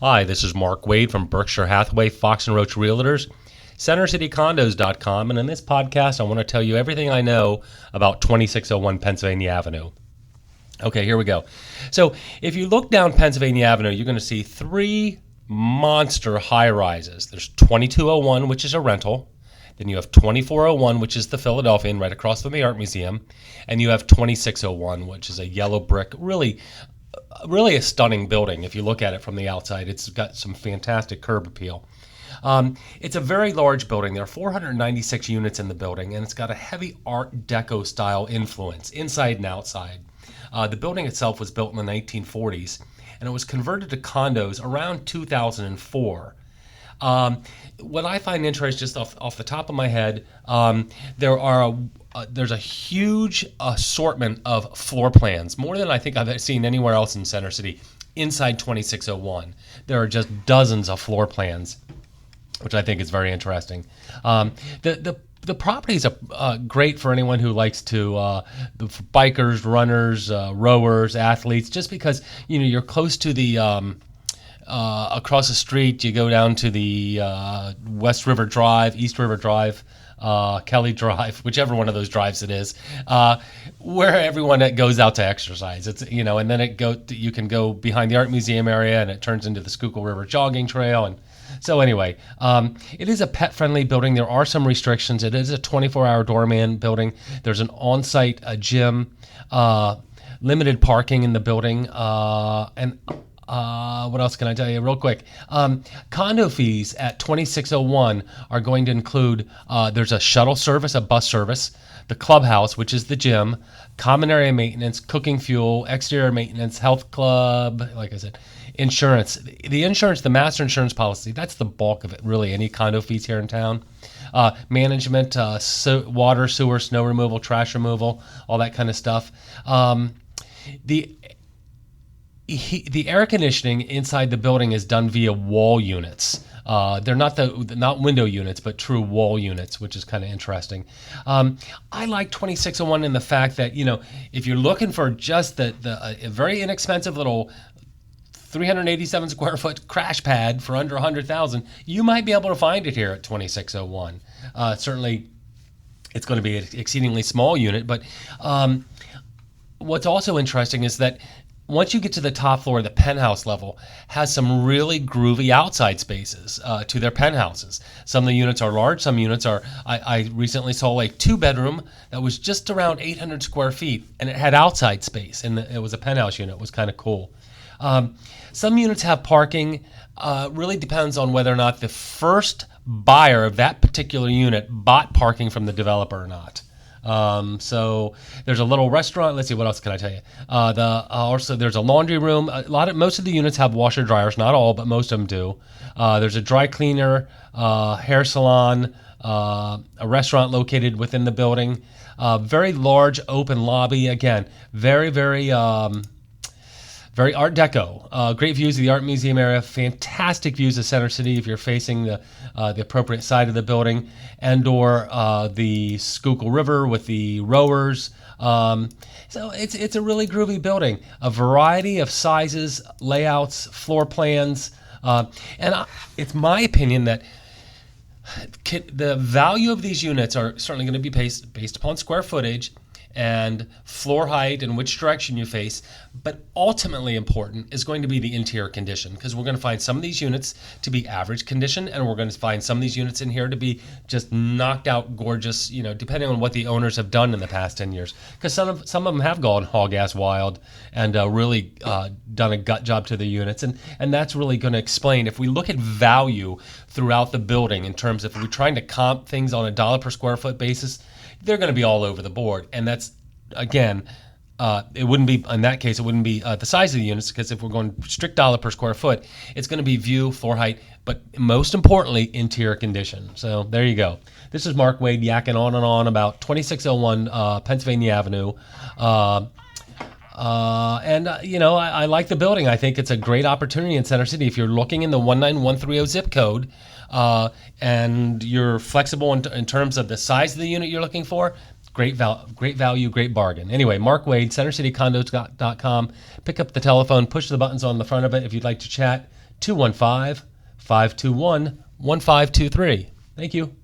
Hi, this is Mark Wade from Berkshire Hathaway Fox & Roach Realtors, CenterCityCondos.com, and in this podcast I want to tell you everything I know about 2601 Pennsylvania Avenue. Okay, here we go. So if you look down Pennsylvania Avenue, you're going to see three monster high-rises. There's 2201, which is a rental. Then you have 2401, which is the Philadelphian, right across from the Art Museum. And you have 2601, which is a yellow brick, really a stunning building. If you look at it from the outside, it's got some fantastic curb appeal. It's a very large building. There are 496 units in the building, and it's got a heavy Art Deco style influence inside and outside. The building itself was built in the 1940s, and it was converted to condos around 2004. What I find interesting, just off the top of my head, there's a huge assortment of floor plans, more than I think I've seen anywhere else in Center City, inside 2601. There are just dozens of floor plans, which I think is very interesting. The properties are great for anyone who likes to, bikers, runners, rowers, athletes, just because you're close to the across the street. You go down to the West River Drive, East River Drive, Kelly Drive, whichever one of those drives it is, where everyone that goes out to exercise. It's and then you can go behind the Art Museum area, and it turns into the Schuylkill River Jogging Trail. And so anyway, it is a pet-friendly building. There are some restrictions. It is a 24-hour doorman building. There's an on-site gym, limited parking in the building, and what else can I tell you real quick? Condo fees at 2601 are going to include, there's a shuttle service, a bus service, the clubhouse, which is the gym, common area maintenance, cooking fuel, exterior maintenance, health club, like I said, insurance. The insurance, the master insurance policy, that's the bulk of it, really, any condo fees here in town. Management, water, sewer, snow removal, trash removal, all that kind of stuff. The air conditioning inside the building is done via wall units. They're not window units, but true wall units, which is kind of interesting. I like 2601 in the fact that if you're looking for just a very inexpensive little 387 square foot crash pad for under $100,000, you might be able to find it here at 2601. Certainly, it's going to be an exceedingly small unit, but what's also interesting is that once you get to the top floor, the penthouse level has some really groovy outside spaces to their penthouses. Some of the units are large. Some units are, I recently saw a 2-bedroom that was just around 800 square feet, and it had outside space, and it was a penthouse unit. It was kind of cool. Some units have parking. Really depends on whether or not the first buyer of that particular unit bought parking from the developer or not. So there's a little restaurant. Let's see, what else can I tell you? Also there's a laundry room. Most of the units have washer dryers, not all, but most of them do. There's a dry cleaner, hair salon, a restaurant located within the building. Very large open lobby. Again, very, very Art Deco. Great views of the Art Museum area. Fantastic views of Center City if you're facing the appropriate side of the building, and/or the Schuylkill River with the rowers. So it's a really groovy building. A variety of sizes, layouts, floor plans, and it's my opinion that the value of these units are certainly going to be based upon square footage and floor height and which direction you face, but ultimately important is going to be the interior condition, because we're going to find some of these units to be average condition, and we're going to find some of these units in here to be just knocked out gorgeous, depending on what the owners have done in the past 10 years, because some of them have gone hog-ass wild and really done a gut job to the units, and that's really going to explain, if we look at value throughout the building in terms of if we're trying to comp things on a dollar per square foot basis, they're going to be all over the board. And that's, again, it wouldn't be, in that case, it wouldn't be the size of the units, because if we're going strict dollar per square foot, it's going to be view, floor height, but most importantly, interior condition. So there you go. This is Mark Wade yakking on and on about 2601 Pennsylvania Avenue. I like the building. I think it's a great opportunity in Center City. If you're looking in the 19130 zip code, and you're flexible in terms of the size of the unit you're looking for, great value, great bargain. Anyway, Mark Wade, CenterCityCondos.com. Pick up the telephone, push the buttons on the front of it if you'd like to chat. 215-521-1523. Thank you.